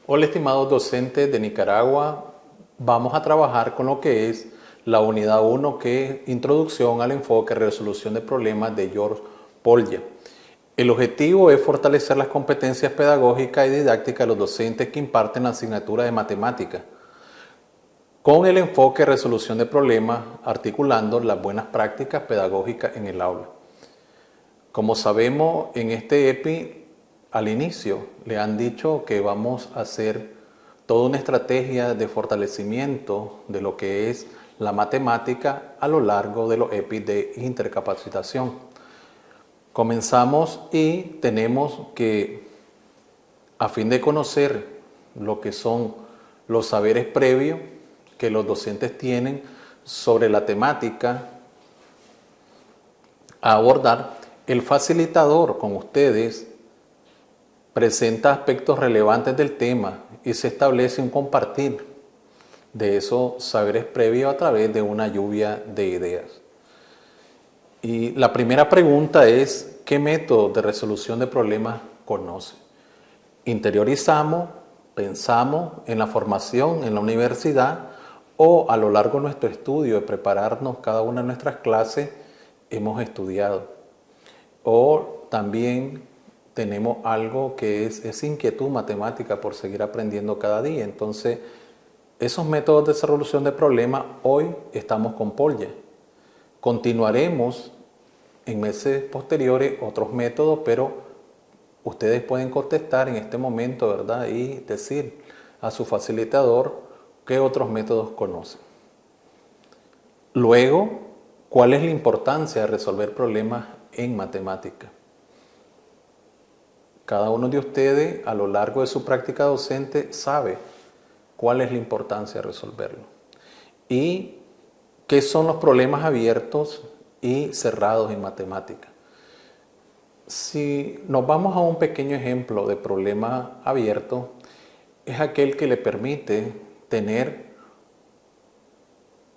Hola, estimados docentes de Nicaragua. Vamos a trabajar con lo que es la unidad 1, que es Introducción al enfoque y resolución de problemas de George Polya. El objetivo es fortalecer las competencias pedagógicas y didácticas de los docentes que imparten la asignatura de matemáticas, con el enfoque y resolución de problemas, articulando las buenas prácticas pedagógicas en el aula. Como sabemos, en este EPI, al inicio, le han dicho que vamos a hacer toda una estrategia de fortalecimiento de lo que es la matemática a lo largo de los EPI de intercapacitación. Comenzamos y tenemos que, a fin de conocer lo que son los saberes previos que los docentes tienen sobre la temática a abordar, el facilitador con ustedes presenta aspectos relevantes del tema y se establece un compartir de esos saberes previos a través de una lluvia de ideas. Y la primera pregunta es, ¿qué método de resolución de problemas conoce? Interiorizamos, pensamos en la formación en la universidad o a lo largo de nuestro estudio de prepararnos cada una de nuestras clases hemos estudiado. O también tenemos algo que es inquietud matemática por seguir aprendiendo cada día. Entonces, esos métodos de resolución de problemas, hoy estamos con Polya. Continuaremos en meses posteriores otros métodos, pero ustedes pueden contestar en este momento, ¿verdad? Y decir a su facilitador qué otros métodos conocen. Luego, ¿cuál es la importancia de resolver problemas en matemática? Cada uno de ustedes a lo largo de su práctica docente sabe cuál es la importancia de resolverlo. Y qué son los problemas abiertos y cerrados en matemática. Si nos vamos a un pequeño ejemplo de problema abierto, es aquel que le permite tener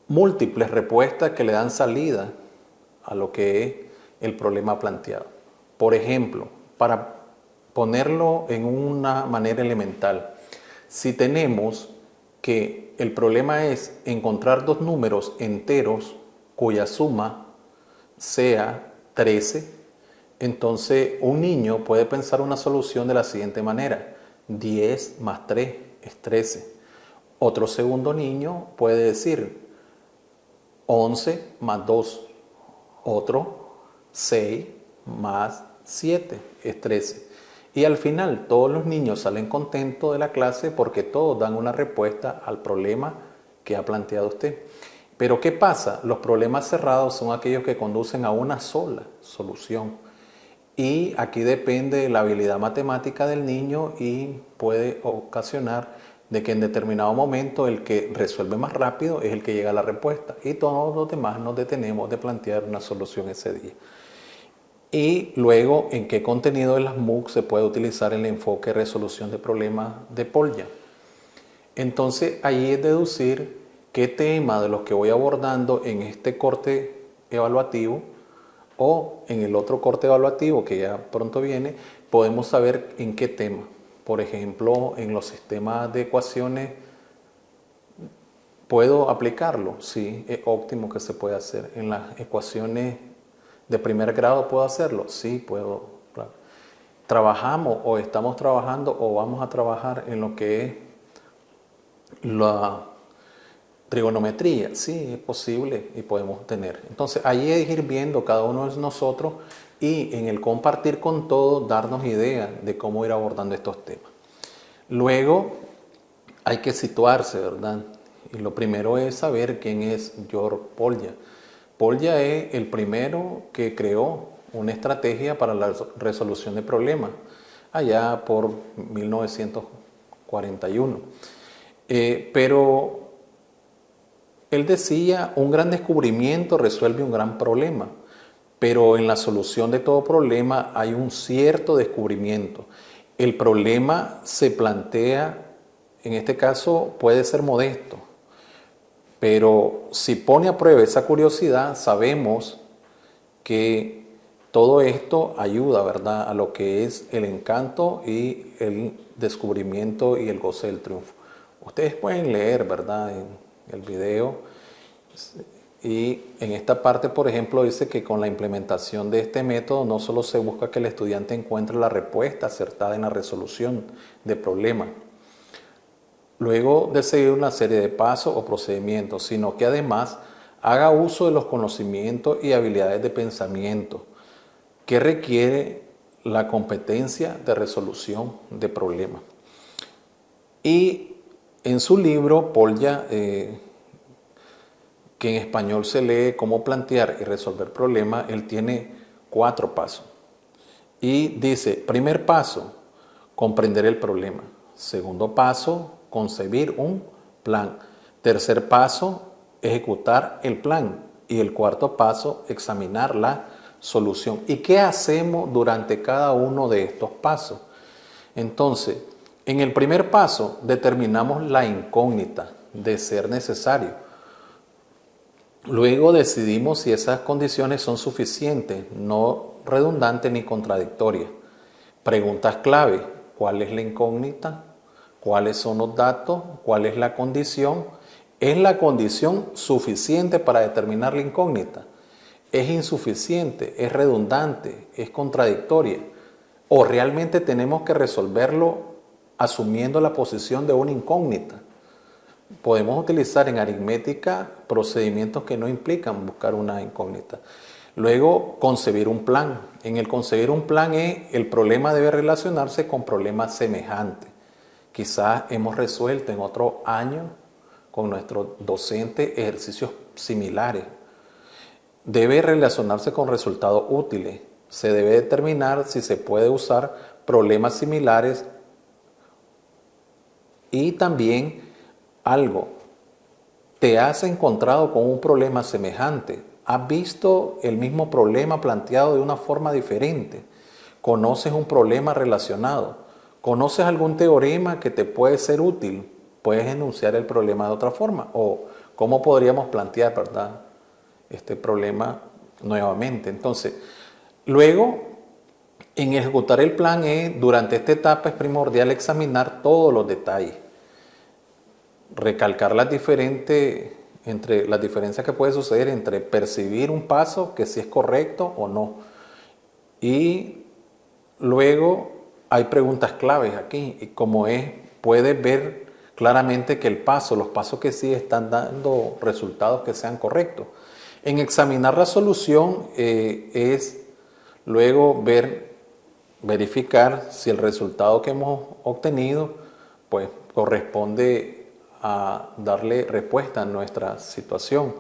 múltiples respuestas que le dan salida a lo que es el problema planteado. Por ejemplo, para ponerlo en una manera elemental, si tenemos que el problema es encontrar dos números enteros cuya suma sea 13, entonces un niño puede pensar una solución de la siguiente manera: 10 más 3 es 13. Otro segundo niño puede decir 11 más 2. Otro 6 más 7 es 13. Y al final todos los niños salen contentos de la clase porque todos dan una respuesta al problema que ha planteado usted. Pero ¿qué pasa? Los problemas cerrados son aquellos que conducen a una sola solución. Y aquí depende de la habilidad matemática del niño y puede ocasionar de que en determinado momento el que resuelve más rápido es el que llega a la respuesta. Y todos los demás nos detenemos de plantear una solución ese día. Y luego, ¿en qué contenido de las MOOC se puede utilizar el enfoque de resolución de problemas de Polya? Entonces, ahí es deducir qué tema de los que voy abordando en este corte evaluativo o en el otro corte evaluativo que ya pronto viene, podemos saber en qué tema. Por ejemplo, en los sistemas de ecuaciones, ¿puedo aplicarlo? Sí, es óptimo que se puede hacer. En las ecuaciones de primer grado, ¿puedo hacerlo? Sí, puedo. Claro. Trabajamos o estamos trabajando o vamos a trabajar en lo que es la trigonometría. Sí, es posible y podemos tener. Entonces, ahí es ir viendo cada uno de nosotros y en el compartir con todos, darnos ideas de cómo ir abordando estos temas. Luego, hay que situarse, ¿verdad? Y lo primero es saber quién es George Polya. Polya es el primero que creó una estrategia para la resolución de problemas, allá por 1941. Pero él decía, un gran descubrimiento resuelve un gran problema, pero en la solución de todo problema hay un cierto descubrimiento. El problema se plantea, en este caso puede ser modesto, pero si pone a prueba esa curiosidad, sabemos que todo esto ayuda, ¿verdad?, a lo que es el encanto y el descubrimiento y el goce del triunfo. Ustedes pueden leer, ¿verdad?, en el video, y en esta parte, por ejemplo, dice que con la implementación de este método no solo se busca que el estudiante encuentre la respuesta acertada en la resolución de problemas, luego de seguir una serie de pasos o procedimientos, sino que además haga uso de los conocimientos y habilidades de pensamiento que requiere la competencia de resolución de problemas. Y en su libro, Polya, que en español se lee Cómo plantear y resolver problemas, él tiene 4 pasos. Y dice, primer paso, comprender el problema. Segundo paso, concebir un plan. Tercer paso, ejecutar el plan. Y el cuarto paso, examinar la solución. ¿Y qué hacemos durante cada uno de estos pasos? Entonces, en el primer paso, determinamos la incógnita de ser necesario. Luego decidimos si esas condiciones son suficientes, no redundantes ni contradictorias. Preguntas clave: ¿cuál es la incógnita? ¿Cuáles son los datos? ¿Cuál es la condición? ¿Es la condición suficiente para determinar la incógnita? ¿Es insuficiente? ¿Es redundante? ¿Es contradictoria? ¿O realmente tenemos que resolverlo asumiendo la posición de una incógnita? Podemos utilizar en aritmética procedimientos que no implican buscar una incógnita. Luego, concebir un plan. En el concebir un plan el problema debe relacionarse con problemas semejantes. Quizás hemos resuelto en otro año con nuestros docentes ejercicios similares. Debe relacionarse con resultados útiles. Se debe determinar si se puede usar problemas similares y también algo. ¿Te has encontrado con un problema semejante? ¿Has visto el mismo problema planteado de una forma diferente? ¿Conoces un problema relacionado? ¿Conoces algún teorema que te puede ser útil? ¿Puedes enunciar el problema de otra forma? ¿O cómo podríamos plantear, verdad, este problema nuevamente? Entonces, luego, en ejecutar el plan durante esta etapa es primordial examinar todos los detalles, recalcar las diferencias que puede suceder entre percibir un paso que si es correcto o no. Y luego hay preguntas claves aquí, y como puedes ver claramente que los pasos que sí están dando resultados que sean correctos. En examinar la solución es luego verificar si el resultado que hemos obtenido pues corresponde a darle respuesta a nuestra situación.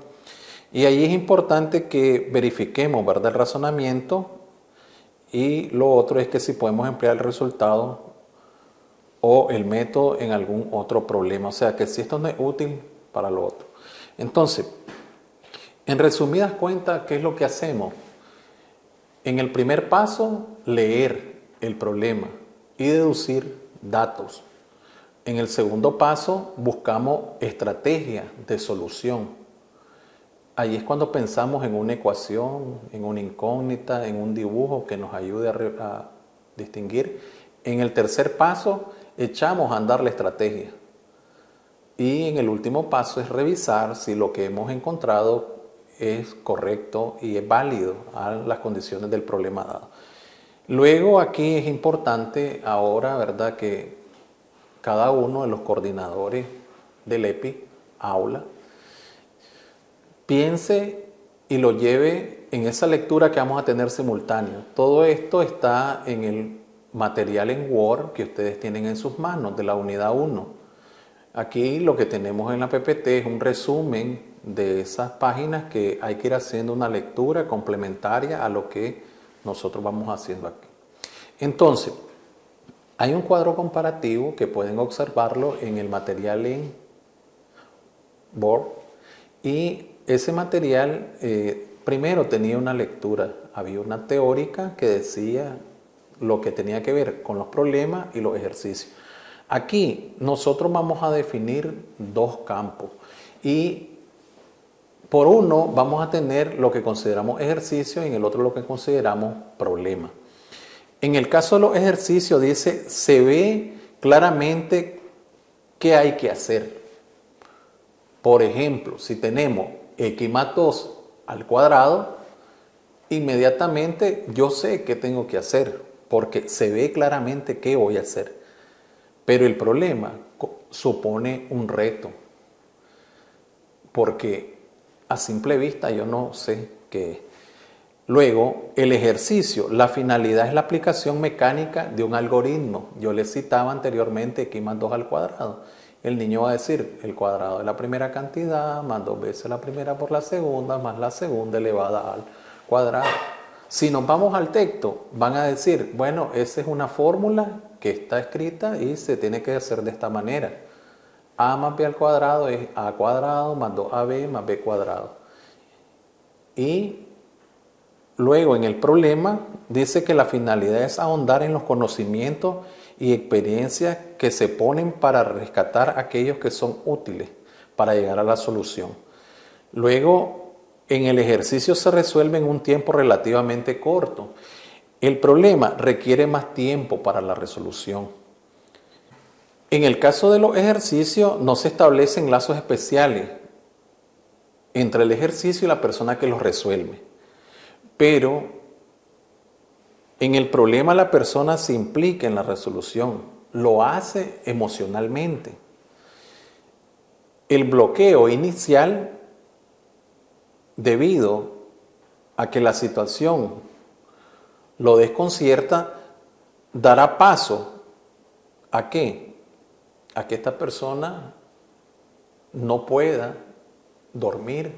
Y ahí es importante que verifiquemos, ¿verdad?, el razonamiento, y lo otro es que si podemos emplear el resultado o el método en algún otro problema, o sea que si esto no es útil para lo otro. Entonces, en resumidas cuentas, ¿qué es lo que hacemos? En el primer paso, leer el problema y deducir datos. En el segundo paso, buscamos estrategias de solución. Ahí es cuando pensamos en una ecuación, en una incógnita, en un dibujo que nos ayude a distinguir. En el tercer paso, echamos a andar la estrategia. Y en el último paso es revisar si lo que hemos encontrado es correcto y es válido a las condiciones del problema dado. Luego aquí es importante ahora, ¿verdad?, que cada uno de los coordinadores del EPI, aula, piense y lo lleve en esa lectura que vamos a tener simultáneo. Todo esto está en el material en Word que ustedes tienen en sus manos de la unidad 1. Aquí lo que tenemos en la PPT es un resumen de esas páginas que hay que ir haciendo una lectura complementaria a lo que nosotros vamos haciendo aquí. Entonces, hay un cuadro comparativo que pueden observarlo en el material en Word, y ese material primero tenía una lectura, había una teórica que decía lo que tenía que ver con los problemas y los ejercicios. Aquí nosotros vamos a definir 2 campos y Por uno vamos a tener lo que consideramos ejercicio y en el otro lo que consideramos problema. En el caso de los ejercicios dice, se ve claramente qué hay que hacer. Por ejemplo, si tenemos x más 2 al cuadrado, inmediatamente yo sé qué tengo que hacer, porque se ve claramente qué voy a hacer. Pero el problema supone un reto, porque a simple vista yo no sé qué es. Luego, el ejercicio, la finalidad es la aplicación mecánica de un algoritmo. Yo les citaba anteriormente x más 2 al cuadrado. El niño va a decir el cuadrado de la primera cantidad más 2 veces la primera por la segunda más la segunda elevada al cuadrado. Si nos vamos al texto, van a decir, bueno, esa es una fórmula que está escrita y se tiene que hacer de esta manera. A más b al cuadrado es a cuadrado más 2ab más b cuadrado. Y luego en el problema dice que la finalidad es ahondar en los conocimientos y experiencias que se ponen para rescatar aquellos que son útiles para llegar a la solución. Luego, en el ejercicio se resuelve en un tiempo relativamente corto. El problema requiere más tiempo para la resolución. En el caso de los ejercicios no se establecen lazos especiales entre el ejercicio y la persona que los resuelve. Pero en el problema la persona se implica en la resolución, lo hace emocionalmente. El bloqueo inicial, debido a que la situación lo desconcierta, dará paso ¿a qué? A que esta persona no pueda dormir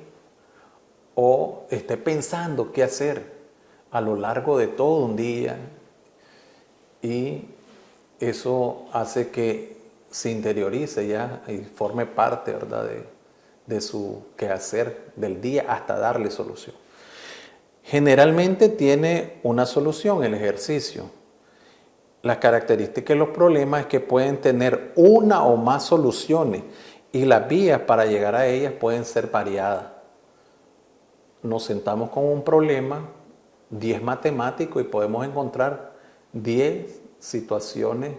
o esté pensando qué hacer a lo largo de todo un día, y eso hace que se interiorice ya y forme parte, ¿verdad?, de su quehacer del día hasta darle solución. Generalmente tiene una solución el ejercicio. Las características de los problemas es que pueden tener una o más soluciones y las vías para llegar a ellas pueden ser variadas. Nos sentamos con un problema, 10 matemáticos, y podemos encontrar 10 situaciones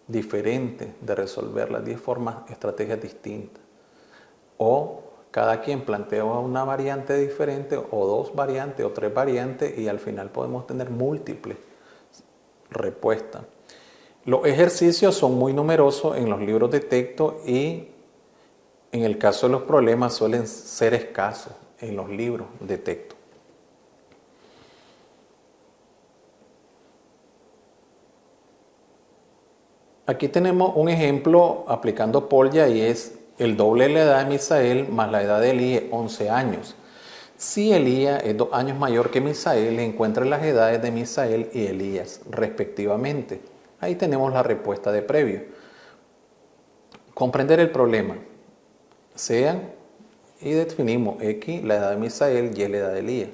diferentes de resolverlas, 10 formas, estrategias distintas. O cada quien plantea una variante diferente, o 2 variantes, o 3 variantes, y al final podemos tener múltiples respuestas. Los ejercicios son muy numerosos en los libros de texto y en el caso de los problemas suelen ser escasos en los libros de texto. Aquí tenemos un ejemplo aplicando Polya y es el doble de la edad de Misael más la edad de Elías, 11 años. Si Elías es 2 años mayor que Misael, encuentre las edades de Misael y Elías respectivamente. Ahí tenemos la respuesta de previo. Comprender el problema. Sean y definimos X, la edad de Misael, Y, la edad de Elías.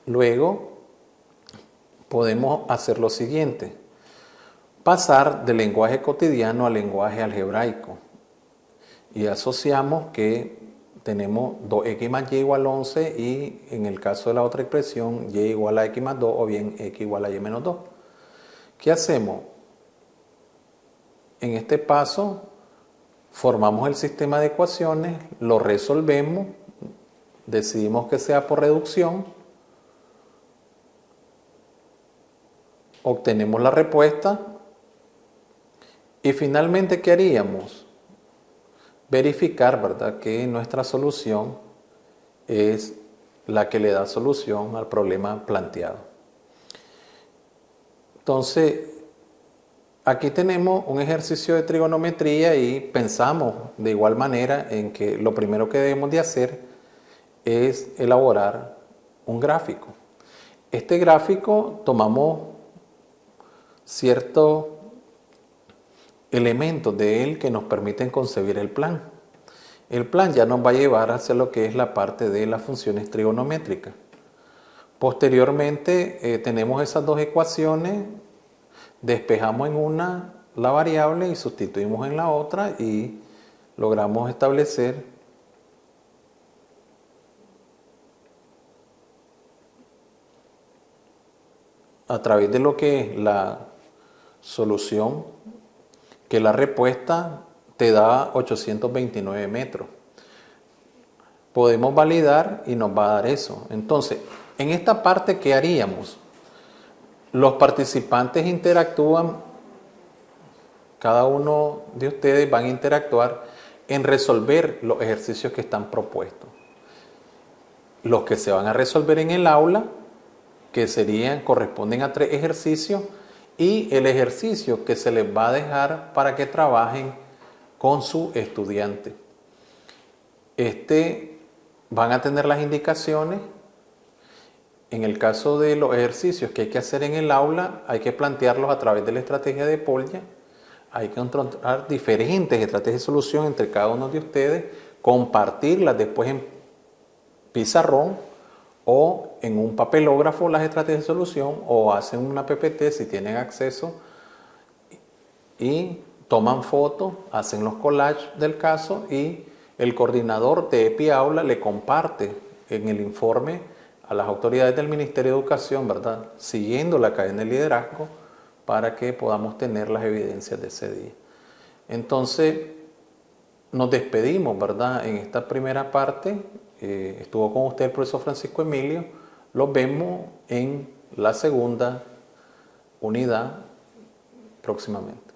Luego podemos hacer lo siguiente. Pasar del lenguaje cotidiano al lenguaje algebraico. Y asociamos que tenemos 2x más y igual a 11 y en el caso de la otra expresión y igual a x más 2 o bien x igual a y menos 2. ¿Qué hacemos? En este paso formamos el sistema de ecuaciones, lo resolvemos, decidimos que sea por reducción, obtenemos la respuesta y finalmente ¿qué haríamos? Verificar, ¿verdad?, que nuestra solución es la que le da solución al problema planteado. Entonces, aquí tenemos un ejercicio de trigonometría y pensamos de igual manera en que lo primero que debemos de hacer es elaborar un gráfico. Este gráfico tomamos ciertos elementos de él que nos permiten concebir el plan. El plan ya nos va a llevar hacia lo que es la parte de las funciones trigonométricas. Posteriormente tenemos esas dos ecuaciones, despejamos en una la variable y sustituimos en la otra y logramos establecer a través de lo que es la solución, que la respuesta te da 829 metros. Podemos validar y nos va a dar eso. Entonces, en esta parte, ¿qué haríamos? Los participantes interactúan, cada uno de ustedes van a interactuar en resolver los ejercicios que están propuestos. Los que se van a resolver en el aula, que corresponden a 3 ejercicios, y el ejercicio que se les va a dejar para que trabajen con su estudiante. Van a tener las indicaciones. En el caso de los ejercicios que hay que hacer en el aula, hay que plantearlos a través de la estrategia de Polya. Hay que encontrar diferentes estrategias de solución entre cada uno de ustedes, compartirlas después en pizarrón o en un papelógrafo las estrategias de solución, o hacen una PPT si tienen acceso y toman fotos, hacen los collages del caso y el coordinador de EpiAula le comparte en el informe a las autoridades del Ministerio de Educación, ¿verdad? Siguiendo la cadena de liderazgo para que podamos tener las evidencias de ese día. Entonces, nos despedimos, ¿verdad? En esta primera parte estuvo con usted el profesor Francisco Emilio. Los vemos en la segunda unidad próximamente.